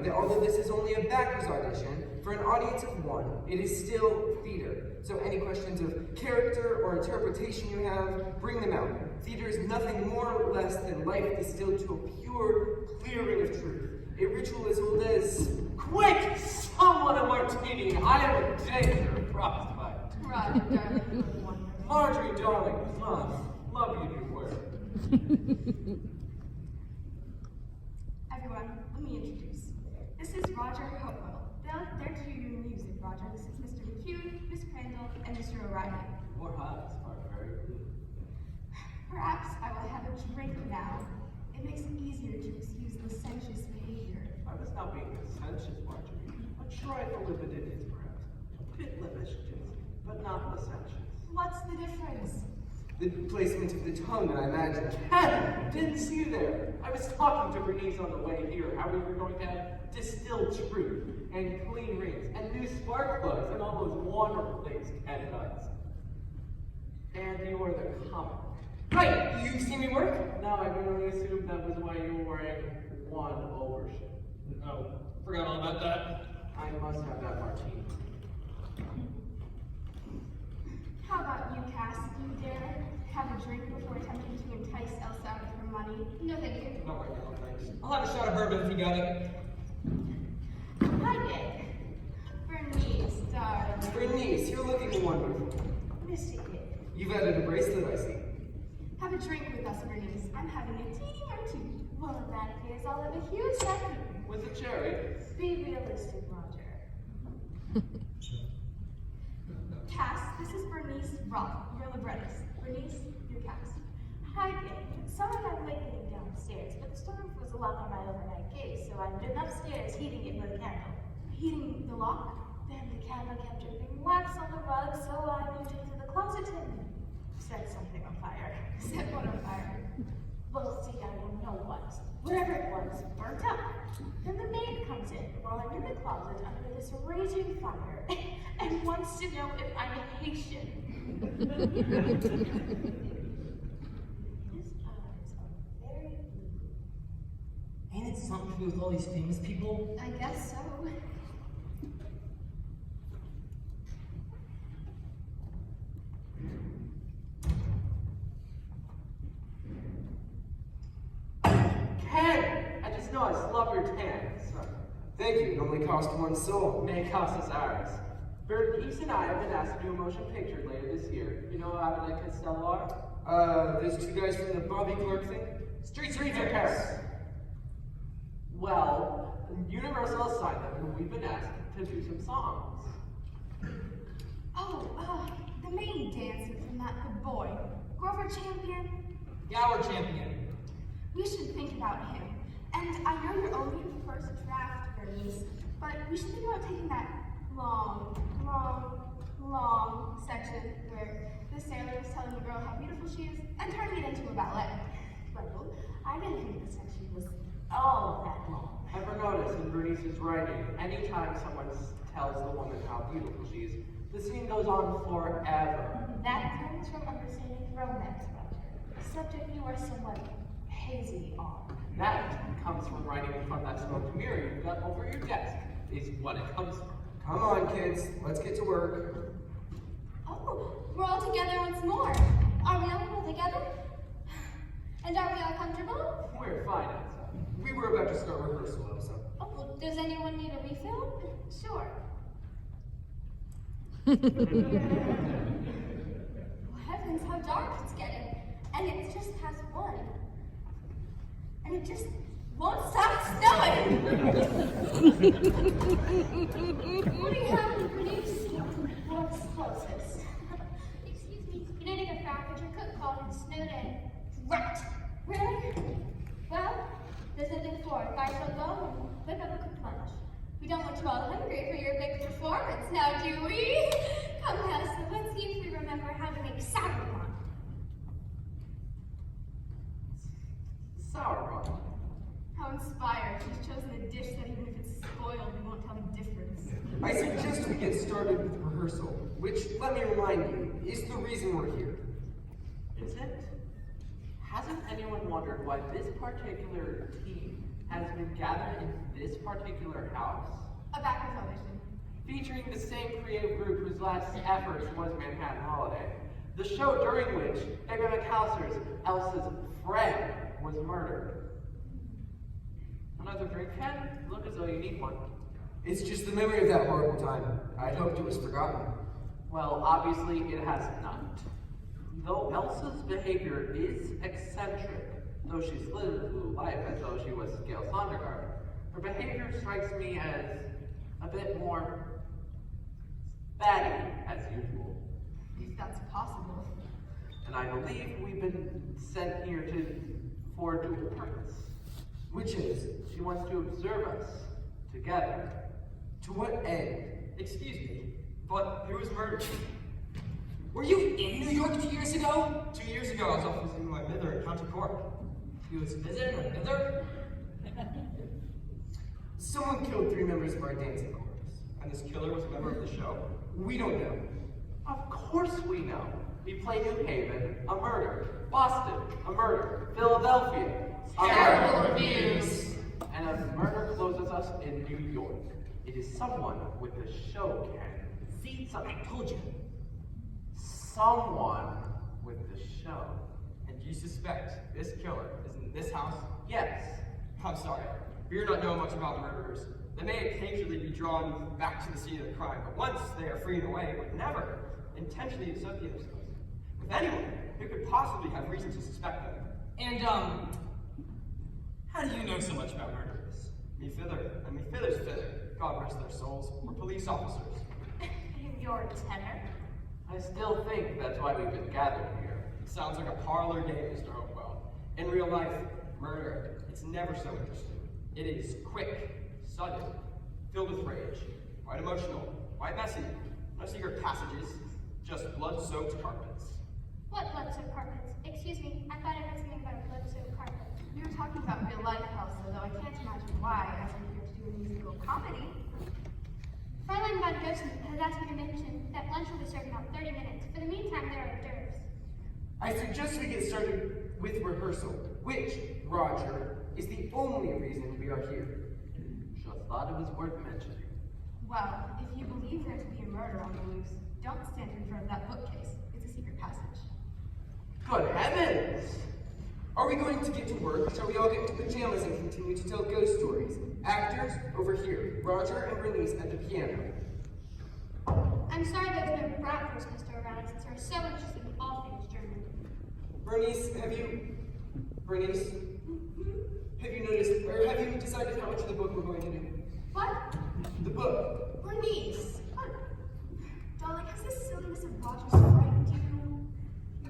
that although this is only a backers audition, for an audience of one, it is still theater. So any questions of character or interpretation you have, bring them out. Theater is nothing more or less than life distilled to a pure clearing of truth. A ritual as old as... Quick! Someone a martini! I am a danger frostbite. Roger, darling. Marjorie, darling, love you, new word. Everyone, let me introduce. This is Roger Hopewell. They're to your music, Roger. This is Mr. McHugh, Miss Crandall, and Mr. O'Reilly. Your eyes are very blue. Perhaps I will have a drink now. It makes it easier to excuse licentious behavior. I was not being licentious, Marjorie. A trifle libidinous, perhaps. A bit licentious, but not licentious. What's the difference? The placement of the tongue, I imagine. Didn't see you there. I was talking to Bernice on the way here, how we were going to have distilled truth, and clean rings, and new spark plugs, and all those wonderful things Ken does. And you are the comic. Right, you've seen me work? Now I can only assume that was why you were wearing one overshirt. Oh, forgot all about that. I must have that martini. How about you, Cass? You dare have a drink before attempting to entice Elsa out of her money? No, thank you. Not right now, thanks. I'll have a shot of bourbon if you got it. Hi, Nick. Bernice, darling. Bernice, you're looking wonderful. Missy Kid. You've added a bracelet, I see. Have a drink with us, Bernice. I'm having a teeny martini. Well, in that case, I'll have a huge second. With a cherry. Be realistic, Roger. Cass, this is Bernice Roth, your librettist. Bernice, your Cass. Hi, gang. Sorry I'm late getting downstairs, but the storm was a lock on my overnight gate, so I've been upstairs heating it with a candle. Heating the lock? Then the candle kept dripping wax on the rug, so I moved into the closet and set something on fire. Set what on fire? Well, see, I don't know what. Whatever it was, burnt up. Then the maid comes in while I'm in the closet under this raging fire and wants to know if I'm Haitian. His eyes are very blue. Ain't it something to do with all these famous people? I guess so. Ken! I just know I love your tan. So, Thank you, it only cost one soul. may cost us ours. Bernice and I have been asked to do a motion picture later this year. You know what Avenue Costello are? Those two guys from the Bobby Clark thing? Streets are Paris. Well, Universal assigned them, and we've been asked to do some songs. Oh, the main dancer from that good boy. Grover Champion. Gower champion. We should think about him. And I know you're only in the first draft, Bernice, but we should think about taking that long section where the sailor is telling the girl how beautiful she is and turning it into a ballet. Well, I didn't think the section was all that long. Ever notice in Bernice's writing, anytime someone tells the woman how beautiful she is, the scene goes on forever. That comes from understanding romance, Roger. A subject you are somewhat hazy on. That comes from writing from that smoked mirror you've got over your desk, is what it comes from. Come on, kids, let's get to work. Oh, we're all together once more. Are we all together? And are we all comfortable? We're fine outside. We were about to start rehearsal, Elsa. Oh, well, does anyone need a refill? Sure. Heavens, how dark it's getting. And it just has one. And it just won't stop snowing. What do you have in Bernice? What's closest? Excuse me, you know, take a fact that your cook called and snowed in. Right. Really? Well, there's nothing for it. I shall go and whip up a quick lunch. We don't want you all hungry for your big performance now, do we? Come, Hester, let's see if we remember how to make sauerkraut. Sauerkraut. How inspired. She's chosen a dish that even if it's spoiled, we won't tell the difference. I suggest we get started with rehearsal, which, let me remind you, is the reason we're here. Is it? Hasn't anyone wondered why this particular team has been gathered in this particular house, A backwards audition. featuring the same creative group whose last effort was Manhattan Holiday. The show during which Edgar McAllister's Elsa's friend was murdered. Another drink, Ken? Look as though you need one. It's just the memory of that horrible time. I'd hoped it was forgotten. Well, obviously it has not. Though Elsa's behavior is eccentric, though she's lived a blue life as though she was Gail Sondergaard, her behavior strikes me as a bit more batty as usual. If that's possible. And I believe we've been sent here for a dual purpose. Which is, She wants to observe us together. to what end? Excuse me, but who was murdered? Were you in New York 2 years ago? 2 years ago, I was off visiting my mother in County Cork. You was visiting her mother? Someone killed 3 members of our dancing chorus. And this killer was a member of the show. We don't know. Of course we know. We play New Haven, a murder. Boston, a murder. Philadelphia, a Terrible murder. reviews. And a murder closes us in New York. It is someone with the show, Ken. See, so I told you. Someone with the show. And you suspect this killer is in this house? Yes. I'm sorry, we do not know much about murderers. They may occasionally be drawn back to the scene of the crime, but once they are free and away, would never intentionally associate themselves with anyone who could possibly have reason to suspect them. And, how do you know so much about murderers? Me fither, and me fither's fither, God rest their souls, were police officers. Your tenor. I still think that's why we've been gathered here. It sounds like a parlor game, Mr. Hopewell. In real life, murder, it's never so interesting. It is quick, sudden, filled with rage, quite emotional, quite messy. No secret passages, just blood-soaked carpets. What blood-soaked carpets? Excuse me, I thought I heard something about a blood-soaked carpet. We were talking about real life, Elsa, though I can't imagine why, as we're here to do a musical comedy. Fräulein von Gosen has asked me to mention that lunch will be served in about 30 minutes. For the meantime, there are hors d'oeuvres. I suggest we get started with rehearsal, which, Roger, is the only reason we are here. Just thought it was worth mentioning. Well, if you believe there to be a murder on the loose, don't stand in front of that bookcase. It's a secret passage. Good heavens! Are we going to get to work? Shall we all get into pajamas and continue to tell ghost stories? Actors, over here. Roger and Bernice at the piano. I'm sorry there's no Bratwurst Mr. around since we're so interested in all things German. Bernice, have you noticed, or have you decided how much of the book we're going to do? What? The book. Bernice! What? Darling, has this silliness of Rogers frightened you?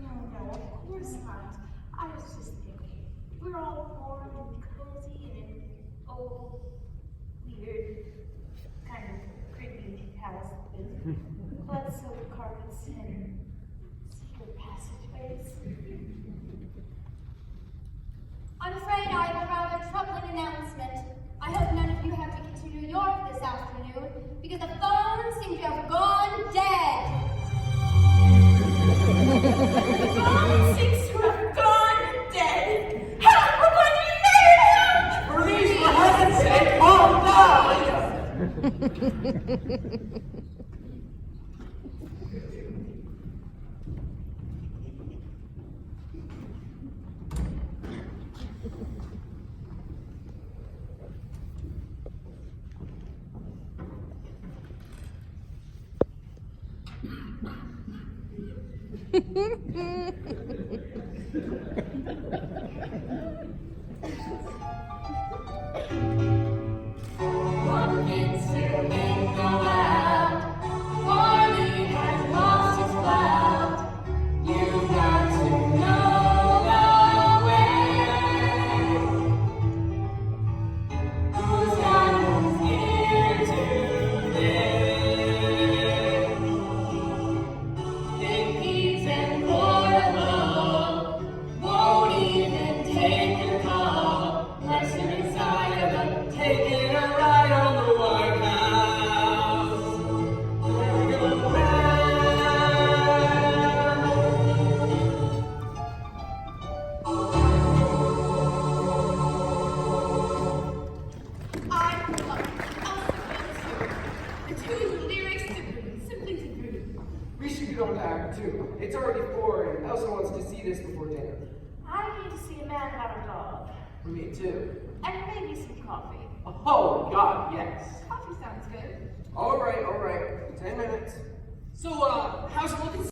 No, of course not. I was just thinking. We're all warm and cozy in an old, weird, kind of creepy house with blood-soaked carpets and secret passageways. I'm afraid I have a rather troubling announcement. I hope none of you have tickets to New York this afternoon, because the phone seems to have gone dead. The phone seems to have gone dead. Help! We're going to be murdered! Bernice, for heaven's sake, calm down! Peace and horrible, you don't act too. It's already 4 and Elsa wants to see this before dinner. I need to see a man about a dog. Me too. And maybe some coffee. Oh, God, yes. Coffee sounds good. All right. 10 minutes. So, how's it looking?